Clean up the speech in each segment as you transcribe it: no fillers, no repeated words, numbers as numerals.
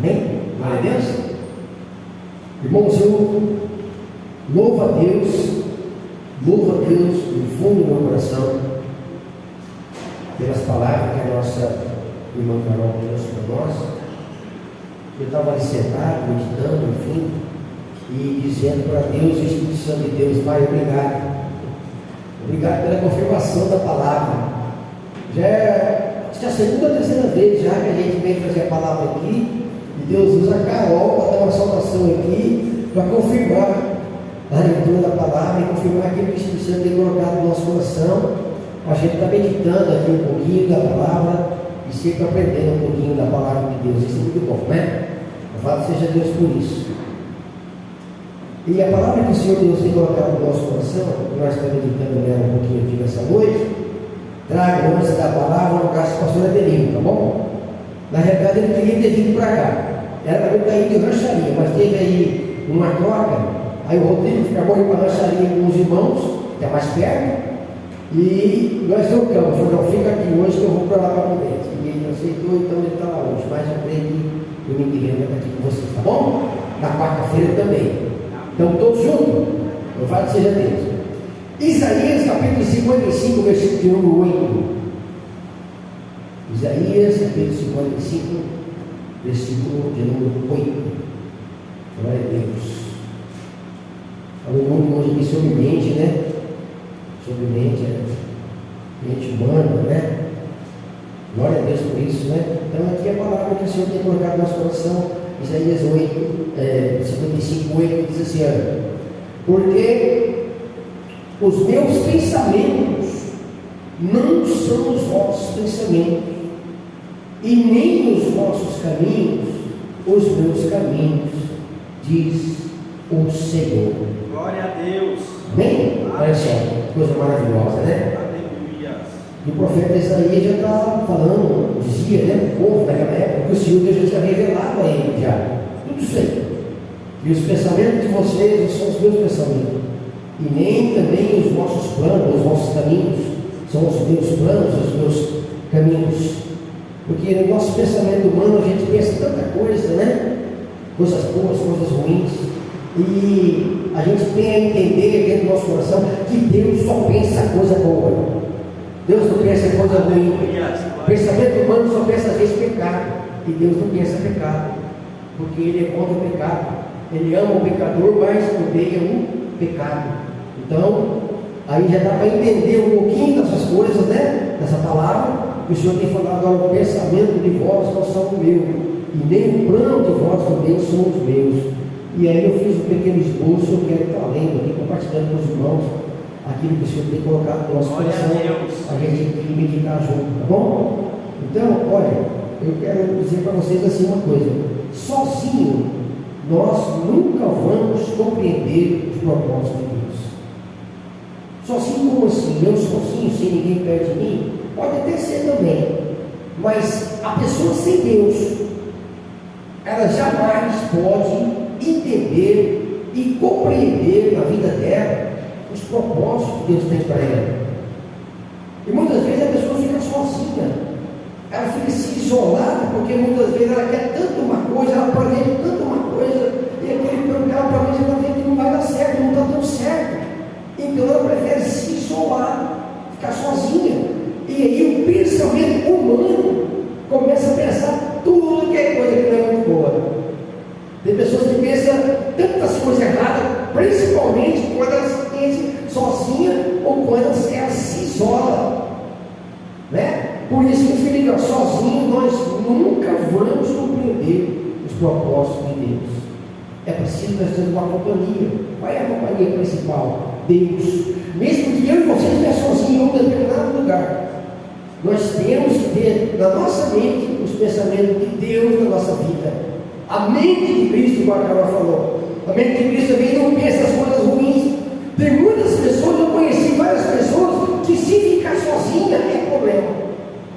Amém? Glória a Deus. Irmãos, eu louvo a Deus do fundo do meu coração pelas palavras que a nossa irmã Carol trouxe para nós. Eu estava ali sentado, meditando, enfim, e dizendo para Deus, o Espírito Santo de Deus, Pai, obrigado. Obrigado pela confirmação da palavra. Acho que é a segunda ou terceira vez já que a gente vem fazer a palavra aqui, e Deus usa a Carol para dar uma salvação aqui, para confirmar a leitura da palavra e confirmar aquilo que o Espírito Santo tem colocado no nosso coração. A gente está meditando aqui um pouquinho da palavra e sempre aprendendo um pouquinho da palavra de Deus. Isso é muito bom, né? Louvado seja Deus por isso. E a palavra que o Senhor Deus tem colocado no nosso coração, nós estamos meditando nela um pouquinho aqui nessa noite, traga antes da palavra no caso do pastor Adelino, tá bom? Na realidade ele queria ter vindo para cá, era para eu cair de rancharia, mas teve aí uma troca, aí o Rodrigo acabou indo para a rancharia com os irmãos, que é mais perto, e nós trocamos, falou, não, fica aqui hoje que eu vou para lá para Prudente. E ele aceitou, então ele está lá hoje, mas eu creio que eu me vai estar aqui com vocês, tá bom? Na quarta-feira também. Então, todos juntos, louvado seja Deus. Isaías capítulo 55, versículo de 1 a 8. Isaías capítulo 55, versículo de número 8. Glória a Deus. Falou muito hoje aqui sobre mente, né? Sobre mente humana, né? Glória a Deus por isso, né? Então, aqui é a palavra que o Senhor tem colocado no nosso coração. Isaías 55, 8 diz assim: porque os meus pensamentos não são os vossos pensamentos, e nem os vossos caminhos os meus caminhos, diz o Senhor. Glória a Deus. Bem, olha só, coisa maravilhosa, né? E o profeta Isaías já está falando, dizia, né, o povo daquela época, que o Senhor Deus já tinha revelado a ele, já, tudo isso aí. E os pensamentos de vocês são os meus pensamentos, e nem também os vossos planos, os vossos caminhos, são os meus planos, os meus caminhos. Porque no nosso pensamento humano a gente pensa tanta coisa, né? Coisas boas, coisas ruins, e a gente tem a entender dentro do nosso coração que Deus só pensa coisa boa. Deus não pensa em coisa ruim. O pensamento humano só pensa às vezes pecado. E Deus não pensa pecado, porque Ele é contra o pecado. Ele ama o pecador, mas odeia o pecado. Então, aí já dá para entender um pouquinho dessas coisas, né? Dessa palavra, que o Senhor tem falado: agora, o pensamento de vós não são o meu, e nem o plano de vós também são os meus. E aí eu fiz um pequeno esboço, eu quero estar lendo aqui, compartilhando com os irmãos aquilo que o Senhor tem colocado no nosso coração, a gente tem que meditar junto, tá bom? Então, olha, eu quero dizer para vocês assim uma coisa: sozinho nós nunca vamos compreender os propósitos de Deus. Sozinho como assim? Eu sozinho, sem ninguém perto de mim? Pode até ser também, mas a pessoa sem Deus, ela jamais pode entender e compreender na vida dela os propósitos que Deus tem para ela. E muitas vezes a pessoa fica sozinha, ela fica se isolada, porque muitas vezes ela quer tanto uma coisa, ela planeja tanto uma coisa, e aquele plano que ela planeja, ela vê que não vai dar certo, não está dando certo. Então ela prefere se isolar, ficar sozinha. E aí o pensamento humano começa a pensar tudo que é coisa que não é muito boa. Tem pessoas que pensam tantas coisas erradas, principalmente quando elas se pensam sozinha ou quando elas se isolam, né? Por isso que fica sozinho, nós nunca vamos compreender os propósitos de Deus. É preciso nós termos uma companhia. Qual é a companhia principal? Deus. Mesmo que eu e você estiver sozinho em um determinado lugar, nós temos que ter na nossa mente os pensamentos de Deus na nossa vida. A mente de Cristo, como a Carol falou, a mente de Cristo também não pensa as coisas ruins. Tem muitas pessoas, eu conheci várias pessoas que, se ficar sozinha, é problema.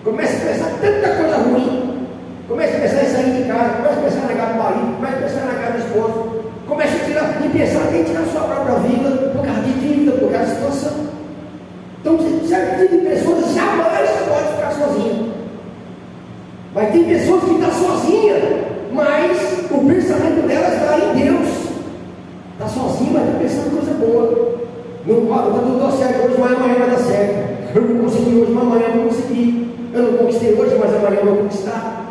Começa a pensar tanta coisa ruim, começa a pensar em sair de casa, começa a pensar na casa do marido, começa a pensar na casa do esposo, começa a tirar e pensar em tirar a sua própria vida por causa de dívida, por causa de situação. Então, certo tipo de pessoas jamais pode ficar sozinha. Mas tem pessoas que estão sozinhas, mas o pensamento dela está em Deus. Está sozinha, mas está pensando coisa boa. Não está tudo certo hoje, mas amanhã vai dar certo. Eu não consegui hoje, mas amanhã eu vou conseguir. Eu não conquistei hoje, mas amanhã eu vou conquistar.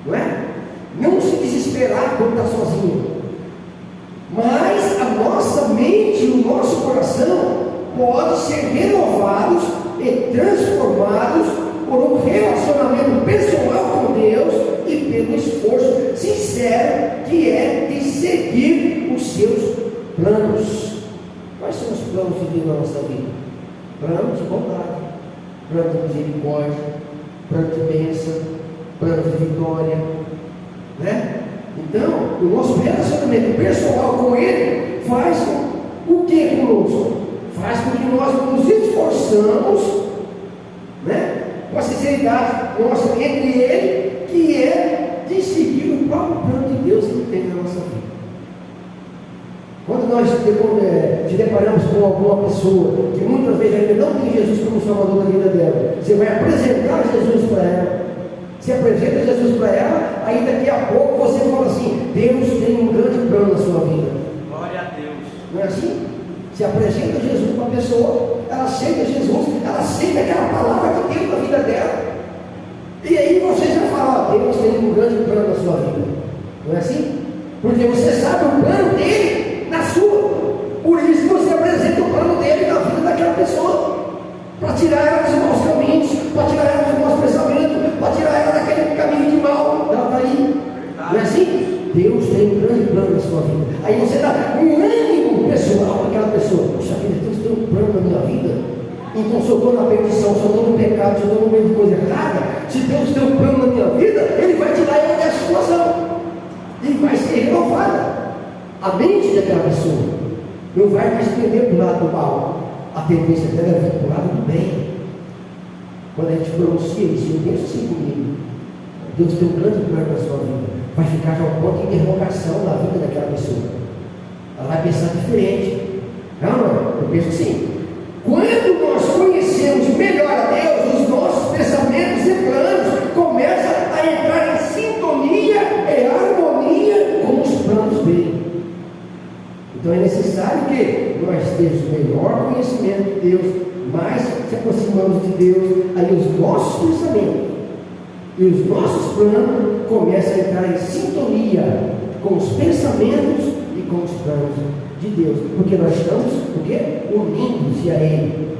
Não é? Não se desesperar quando está sozinho. Mas a nossa mente e o nosso coração podem ser renovados e transformados por um relacionamento pessoal com Deus e pelo esforço sincero que é de seguir os seus planos. Quais são os planos de Deus na nossa vida? Plano de bondade, plano de misericórdia, plano de bênção, plano de vitória, né? Então, o nosso relacionamento pessoal com Ele faz o que conosco? Faz com que nós nos esforçamos, né, com a sinceridade nossa entre Ele, que é de seguir o próprio plano de Deus que Ele tem na nossa vida. Quando nós te deparamos com alguma pessoa que muitas vezes ainda não tem Jesus como Salvador da vida dela, você vai apresentar Jesus para ela. Você apresenta Jesus para ela, aí daqui a pouco você fala assim: Deus tem um grande plano na sua vida. Glória a Deus. Não é assim? Você apresenta Jesus para a pessoa, ela aceita Jesus, ela aceita aquela palavra de Deus na vida dela. E aí você já fala: Deus tem um grande plano na sua vida. Não é assim? Porque você sabe o plano dele na sua. Por isso você apresenta o plano dele na vida daquela pessoa. Para tirar ela dos maus caminhos, para tirar ela dos maus pensamentos, para tirar ela daquele caminho de mal. Ela está aí. Não é assim? Deus tem um grande plano na sua vida. Aí você dá um ânimo pessoal para aquela pessoa. Poxa vida, Deus tem um plano na minha vida. Então, se eu estou na perdição, se eu estou no pecado, se eu estou no meio de coisa errada, se Deus tem um plano na minha vida, Ele vai tirar ela dessa situação. E vai ser renovada a mente daquela pessoa. Não vai mais pender para o lado do mal. A tendência dela é vir para o lado do bem. Quando a gente pronuncia isso, eu penso assim comigo: Deus tem um grande plano na sua vida. Vai ficar já um ponto de interrogação na vida daquela pessoa. Ela vai pensar diferente. Não, eu penso assim: quando nós conhecemos melhor a Deus, os nossos pensamentos e planos começam a entrar em sintonia e harmonia com os planos dele. Então é necessário que nós tenhamos melhor conhecimento de Deus, mais se aproximamos de Deus, aí os nossos pensamentos e os nossos planos começam a entrar em sintonia com os pensamentos e com os planos de Deus, porque nós estamos unindo-se a Ele,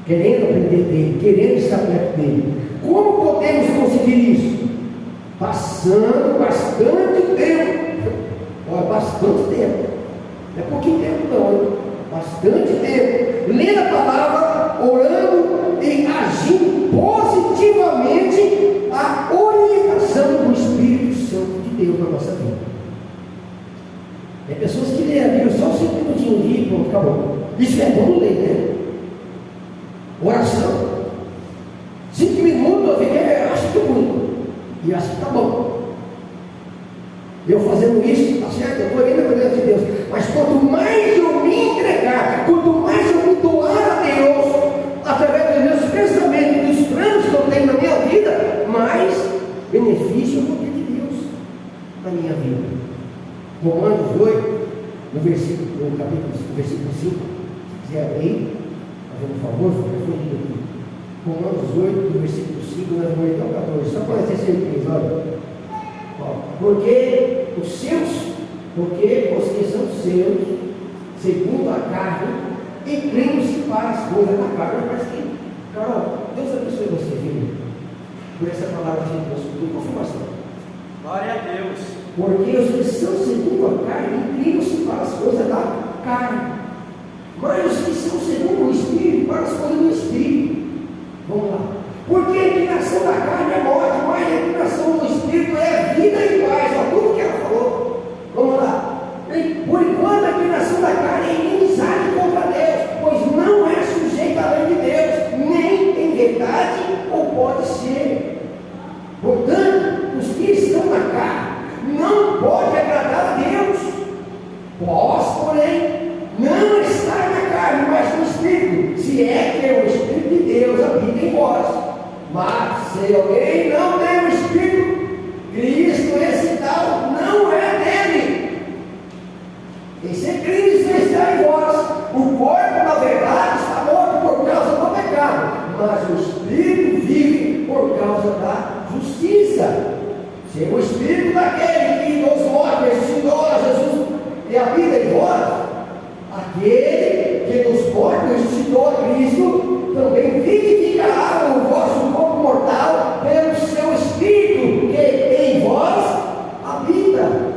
querendo aprender dele, querendo estar perto dele. Como podemos conseguir isso? Passando bastante tempo. Olha, bastante tempo. Não é pouquinho tempo não, bastante tempo, lendo a palavra, orando e agindo positivamente a orientação do Espírito Santo de Deus na nossa vida. Tem pessoas que lêem a Bíblia só 5 minutinhos de e pronto, acabou. Isso é bom ler, né? Oração. 5 minutos eu fiquei, acho que é muito. E acho que está bom. Eu fazendo isso, está certo, eu estou indo na presença de Deus. Mas quanto mais eu me entregar, quanto mais eu me doar a Deus, através dos meus pensamentos e dos planos que eu tenho na minha vida, mais benefício eu vou ter de Deus na minha vida. Romanos 8, no versículo 5, se quiser ler, fazendo um favor, fica feliz aqui. Romanos 8, no versículo 5, nós vamos ler até o 14, só para ter certeza, olha. Porque os que são seus, segundo a carne, inclinam-se para as coisas da carne. Mas que, Carol, Deus abençoe você, filho, por essa palavra que você trouxe, confirmação. Glória a Deus. Porque os que são segundo a carne, inclinam-se para as coisas da carne, mas os que são segundo o Espírito, para as coisas do Espírito. Vamos lá. Porque a inclinação da carne é morte, mas a inclinação do Espírito é vida e paz. Olha tudo que ela falou. Vamos lá. Por enquanto a inclinação da carne é inimizade contra Deus, pois não é sujeita à lei de Deus, nem em verdade ou pode ser. Portanto, os que estão na carne não podem agradar a Deus. Vós, porém, não estar na carne, mas no Espírito, se é que o Espírito de Deus habita em vós. Mas se alguém não tem o Espírito, Cristo esse dá se Cristo está em vós, o corpo, na verdade, está morto por causa do pecado, mas o Espírito vive por causa da justiça. Se o Espírito daquele que nos mortos ressuscitou a Jesus e habita em vós, aquele que nos mortos ressuscitou a Cristo, também vivificará o vosso corpo mortal pelo seu Espírito que em vós habita.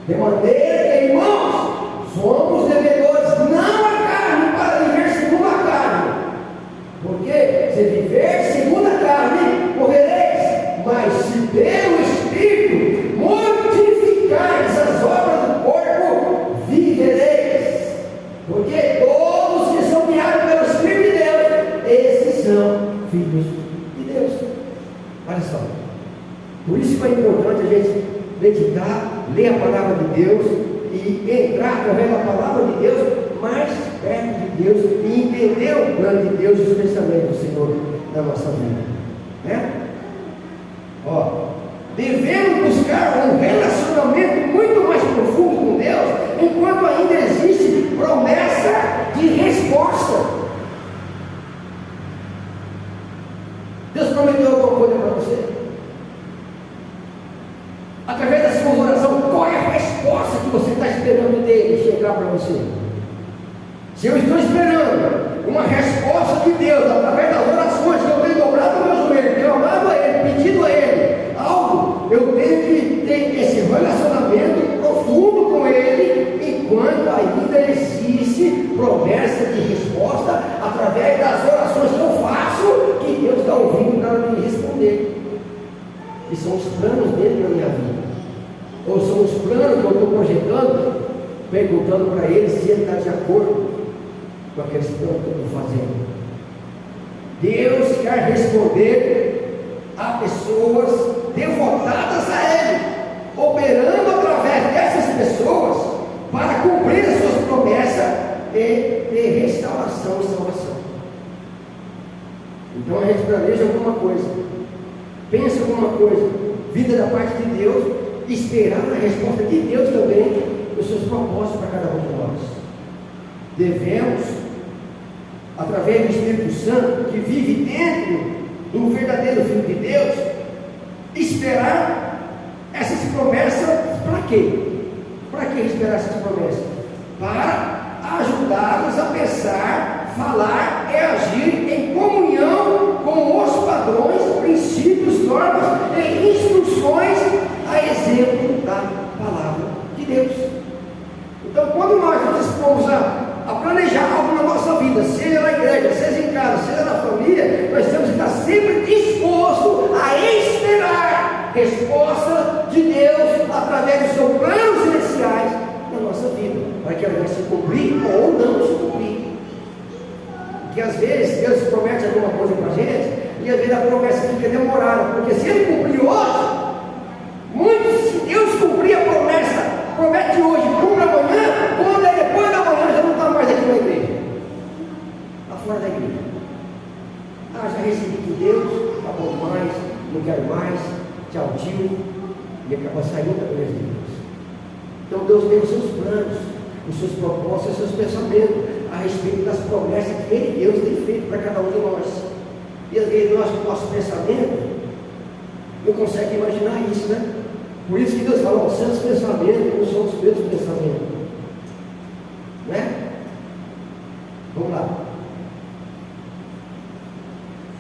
De maneira que, irmãos, somos devedores não à carne para viver segundo a carne, porque se viver segundo a carne, morrereis, mas se pelo Espírito mortificares as obras do corpo, vivereis, porque todos que são guiados pelo Espírito de Deus, esses são filhos de Deus. Olha só, por isso que é importante a gente meditar, ler a palavra de Deus e entrar através da palavra de Deus mais perto de Deus e entender o plano de Deus e os pensamentos do Senhor na nossa vida, né? Devemos buscar um relacionamento muito mais profundo com Deus, enquanto ainda existe promessa de resposta. Deus prometeu alguma coisa para você? Através da sua oração, qual é a resposta que você está esperando dele chegar para você? Se eu estou esperando uma resposta de Deus através das orações que eu tenho dobrado o meu joelho, clamado a Ele, pedido a Ele algo, eu tenho que ter esse relacionamento profundo com Ele, enquanto ainda existe promessa de resposta através das orações que eu faço, que Deus está ouvindo para me responder. E são os planos dele na minha vida, ou são os planos que eu estou projetando, perguntando para ele se ele está de acordo com aqueles planos que eu estou fazendo. Deus quer responder a pessoas devotadas a Ele, operando através dessas pessoas para cumprir as suas promessas de restauração e salvação. Então a gente planeja alguma coisa, pensa alguma coisa, vida da parte de Deus, esperar a resposta de Deus também, os seus propósitos para cada um de nós. Devemos, através do Espírito Santo, que vive dentro do verdadeiro Filho de Deus, esperar essas promessas. Para quê? Para que esperar essas promessas? Para ajudá-los a pensar, falar e agir em comunhão com os padrões, princípios, normas e instruções a exemplo da palavra de Deus. Então, quando nós nos dispomos a planejar algo na nossa vida, seja na igreja, seja em casa, seja na família, nós temos que estar sempre dispostos a esperar resposta de Deus através dos seus planos celestiais na nossa vida, para que ela venha se cumprir ou não se cumprir. Porque às vezes Deus promete alguma coisa para a gente, e às vezes a promessa fica demorada, porque se Ele cumprir hoje, se Deus cumprir a promessa, promete hoje, cumpre amanhã, quando é depois da manhã já não está mais aqui na igreja, está fora da igreja. Já recebi de Deus, está bom mais, não quero mais, tchau tio, e acaba saindo da igreja de Deus. Então Deus tem os seus planos, os seus propósitos, os seus pensamentos a respeito das promessas que Ele, Deus, tem feito para cada um de nós. E às vezes nós, com o nosso pensamento, não consegue imaginar isso, né? Por isso que Deus fala, os seus pensamentos não são os meus pensamentos, né? Vamos lá.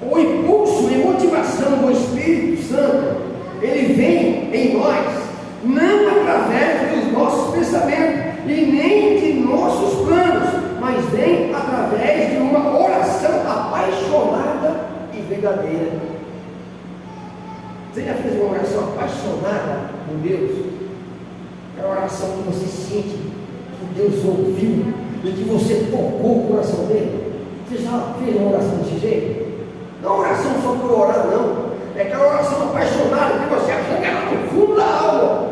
O impulso e motivação do Espírito Santo, ele vem em nós, não através dos nossos pensamentos e nem de nossos planos, mas vem através de uma oração apaixonada e verdadeira. Você já fez uma oração apaixonada por Deus? Aquela oração que você sente que Deus ouviu e que você tocou o coração dele? Você já fez uma oração desse jeito? Não é uma oração só por orar, não. É aquela oração apaixonada que você arranca no fundo da alma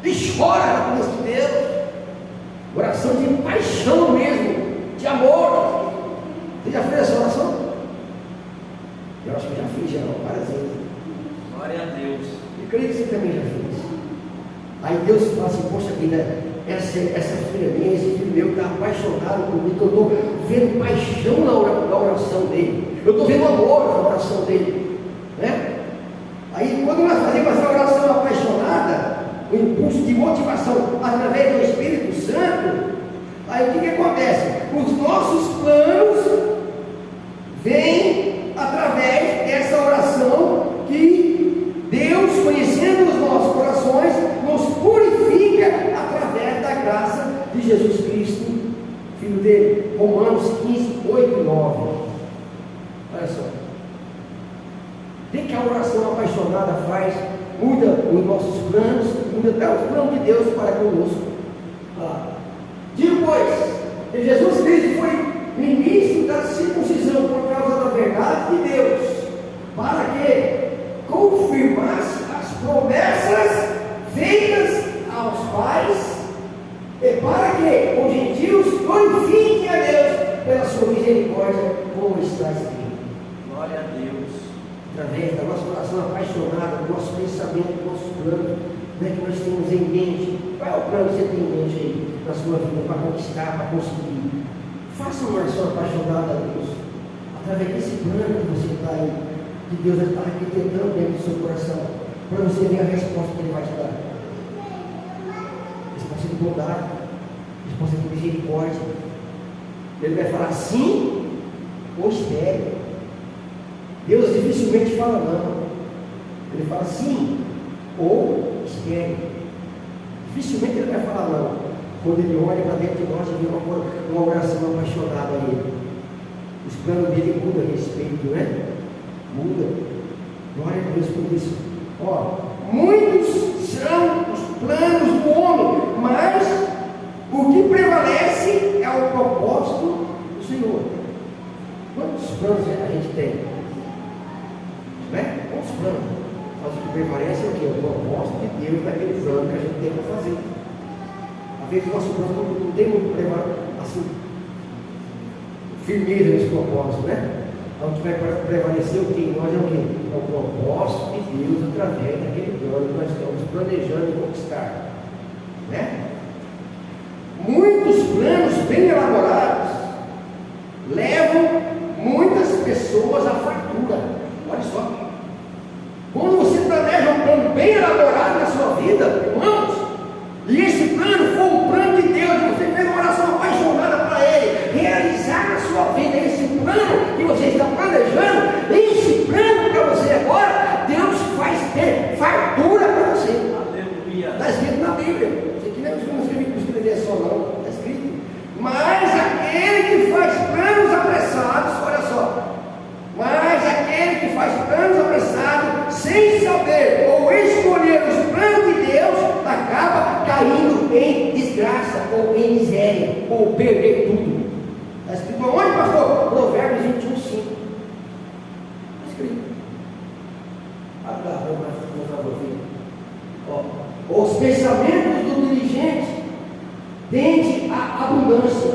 e chora na presença de Deus. Oração de paixão mesmo, de amor. Você já fez essa oração? Eu acho que já fiz, várias vezes. Glória a Deus. Eu creio que você também já fez. Aí Deus fala assim, poxa vida, essa filha minha, esse filho meu está apaixonado comigo, eu estou vendo paixão na oração dele, eu estou vendo amor na oração dele, né? Aí quando nós fazemos essa oração apaixonada, o impulso de motivação através do Espírito Santo, aí o que acontece? Os nossos planos vêm através dessa oração que Deus, conhecendo os nossos corações, nos purifica através da graça de Jesus Cristo, Filho dele. Romanos 15, 8 e 9. Olha só. O que a oração apaixonada faz? Muda os nossos planos, muda até os planos de Deus para conosco. Digo, pois, que Jesus Cristo foi ministro da circuncisão por causa da verdade de Deus, para que confirmasse as promessas feitas aos pais, e para que os gentios glorifiquem a Deus pela sua misericórdia, como está escrito. Glória a Deus. Através da nossa oração apaixonada, do nosso pensamento, do nosso plano, né, que nós temos em mente. Qual é o plano que você tem em mente aí na sua vida para conquistar, para conseguir? Faça uma oração apaixonada a Deus. Através desse plano que você está aí, que Deus está arquitetando dentro do seu coração, para você ver a resposta que Ele vai te dar. Resposta de bondade, resposta de misericórdia. Ele vai falar sim ou espere. Deus dificilmente fala não. Ele fala sim ou espere. Dificilmente Ele vai falar não. Quando Ele olha para dentro de nós e vê uma oração apaixonada a Ele, os planos dele mudam a respeito, né? Muda. Glória a Deus por isso. Muitos são os planos do homem, mas o que prevalece é o propósito do Senhor. Quantos planos a gente tem? Né? Quantos planos? Mas o que prevalece é o que? O propósito de Deus naquele plano que a gente tem para fazer. Às vezes o nosso plano não tem muito assim, firmeza nesse propósito, né? Então, que vai prevalecer o que? Nós é o que? É o propósito de Deus através daquele plano que nós estamos planejando conquistar, né? Muitos planos bem elaborados levam muitas pessoas à fartura. Olha só. Quando você planeja um plano bem elaborado na sua vida, irmãos, e esse plano for um plano de Deus, você fez uma oração apaixonada para Ele, realizar na sua vida esse plano que você está planejando, esse plano para você agora, Deus faz ter fartura para você. Aleluia. Está escrito na Bíblia. Isso aqui não é escrever só não, está escrito. Mas aquele que faz planos apressados, olha só, mas aquele que faz planos apressados, sem saber ou escolher os planos de Deus, acaba caindo em desgraça, ou em miséria, ou perder tudo. Está escrito onde, pastor? Provérbios 21, 5. Está escrito. Por favor, filho. Os pensamentos do diligente tendem à abundância,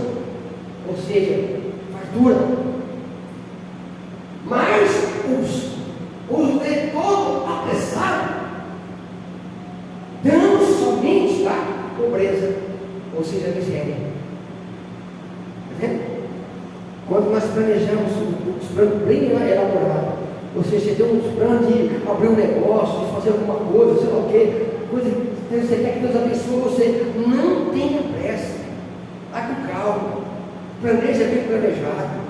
ou seja, fartura. Mas os de todo apressado dão somente a pobreza, ou seja, a miséria. Está vendo? Quando nós planejamos os planos bem elaborados, ou seja, você tem uns planos de abrir um negócio, de fazer alguma coisa, sei lá o quê, você quer que Deus abençoe você, não tenha pressa, vá com calma, planeja bem planejado.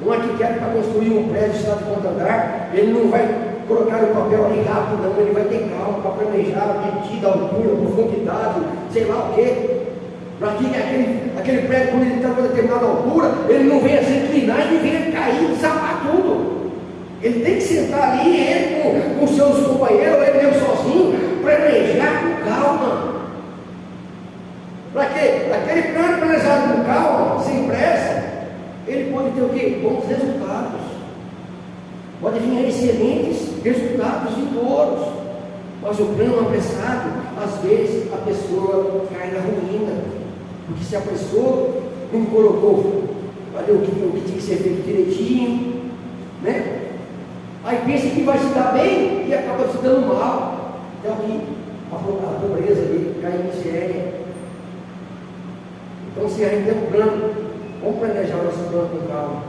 Um arquiteto para construir um prédio de estado de quanto andar, ele não vai colocar o papel ali rápido, não, ele vai ter calma para planejar, medida, altura, profundidade, sei lá o quê. Para que aquele prédio, quando ele está a determinada altura, ele não venha se inclinar e venha cair, desabar tudo. Ele tem que sentar ali, ele com seus companheiros, ele mesmo sozinho, planejar com calma. Para quê? Aquele plano planejado com calma, sem pressa, ele pode ter o quê? Bons resultados. Pode vir excelentes resultados vindouros. Mas o plano apressado, às vezes a pessoa cai na ruína. Porque se a pessoa não colocou, olha o que tinha que ser feito direitinho, né? Aí pensa que vai se dar bem e acaba se dando mal. Então aqui a pobreza ali, cai em miséria. Então, se a gente tem um plano, vamos planejar o nosso plano com calma.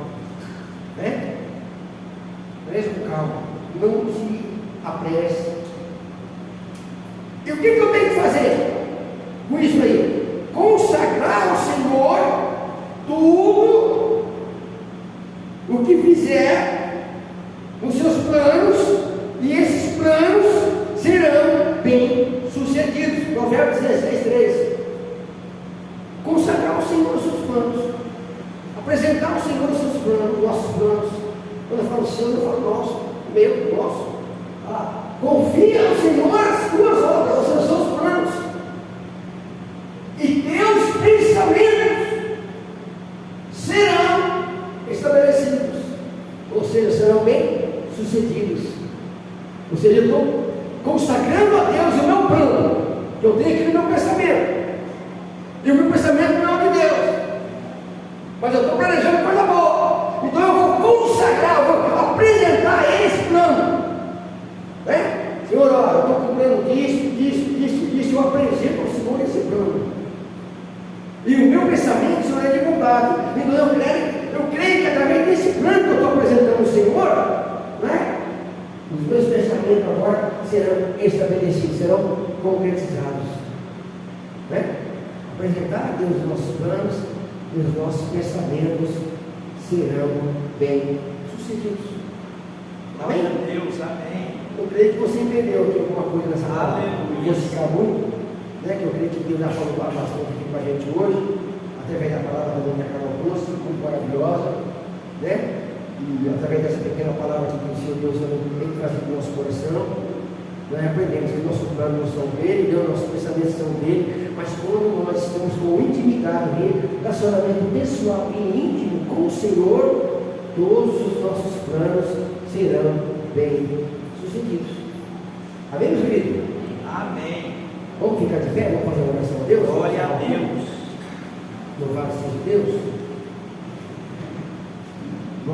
Né? Planeja com calma. Não se apresse. E o que eu tenho que fazer com isso aí? Consagrar ao Senhor tudo o que fizer nos seus planos, e esses planos serão bem sucedidos. Provérbios 16:3. Consagrar ao Senhor os seus planos, apresentar ao Senhor os seus planos, nossos planos. Quando eu falo seu, eu falo nosso, meu, nosso. Confia ao Senhor as tuas obras, os seus planos, e teus pensamentos serão estabelecidos, ou seja, serão bem sucedidos. Ou seja, eu estou consagrando a Deus o meu plano, que eu tenho aqui no meu pensamento, e o meu pensamento não é de Deus, mas eu estou planejando coisa boa. Então eu vou consagrar, eu vou apresentar esse plano, né? Senhor, ó, eu estou com plano disso, eu apresento ao Senhor esse plano, e o meu pensamento, Senhor, é de bondade. Então eu creio que através desse plano que eu estou apresentando ao Senhor, né, os meus pensamentos agora serão estabelecidos, serão concretizados, né? Apresentar a Deus os nossos planos, e os nossos pensamentos serão bem sucedidos. Amém? Deus, amém. Eu creio que você entendeu aqui alguma coisa nessa palavra. Aleluia. Vou ficar muito, né? Que eu creio que Deus já falou bastante aqui com a gente hoje, através da palavra da dona Carol Doce, muito maravilhosa, né? E através dessa pequena palavra que o Senhor Deus tem trazido no nosso coração, nós aprendemos que nossos planos não são dele, nossos pensamentos são dele, mas quando nós estamos com intimidade nele, relacionamento pessoal e íntimo com o Senhor, todos os nossos planos serão bem sucedidos. Amém, meus queridos? Amém. Vamos ficar de pé, vamos fazer uma oração a Deus? Glória a Deus. Louvado seja Deus.